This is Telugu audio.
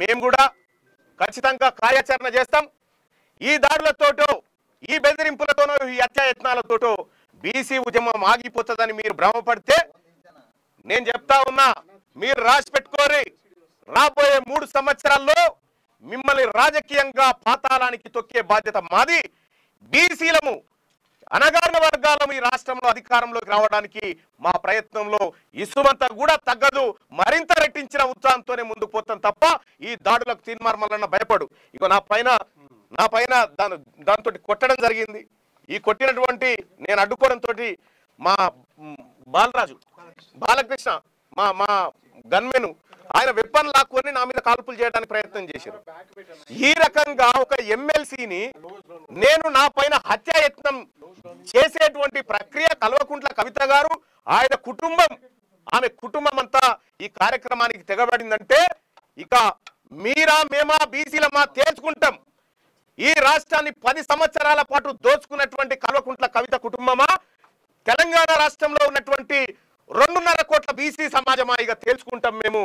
మేము కూడా ఖచ్చితంగా కార్యాచరణ చేస్తాం. ఈ దాడులతోటో ఈ బెదిరింపులతోనో ఈ హత్యాయత్నాలతోటో బీసీ ఉద్యమం ఆగిపోతుందని మీరు భ్రమపడితే నేను చెప్తా ఉన్నా, మీరు రాసి పెట్టుకోరి, రాబోయే 3 సంవత్సరాల్లో మిమ్మల్ని రాజకీయంగా పాతాళానికి తొక్కే బాధ్యత మాది. బీసీలము అణగారిన వర్గాలను ఈ రాష్ట్రంలో అధికారంలోకి రావడానికి మా ప్రయత్నంలో ఇసుమంతా కూడా తగ్గదు. మరింత రెట్టించిన ఉత్సాహంతోనే ముందుకు పోతాం తప్ప ఈ దాడులకు తీర్మార్మలన్న భయపడు. ఇక నా పైన దాంతో కొట్టడం జరిగింది. ఈ కొట్టినటువంటి నేను అడ్డుకోవడంతో మా బాలకృష్ణ మా గన్మెను ఆయన వెపన్ లాక్కొని నా మీద కాల్పులు చేయడానికి ప్రయత్నం చేశారు. ఈ రకంగా ఒక ఎమ్మెల్సీని నేను నా పైన హత్యాయత్నం చేసేటువంటి ప్రక్రియ కల్వకుంట్ల కవిత గారు, ఆయన కుటుంబం, ఆమె కుటుంబం అంతా ఈ కార్యక్రమానికి తెగబడిందంటే ఇక మీరా మేమా బీసీలమా తేల్చుకుంటాం. ఈ రాష్ట్రాన్ని 10 సంవత్సరాల పాటు దోచుకున్నటువంటి కల్వకుంట్ల కవిత కుటుంబమా, తెలంగాణ రాష్ట్రంలో ఉన్నటువంటి 2.5 కోట్ల బీసీ సమాజమా ఇక తేల్చుకుంటాం మేము.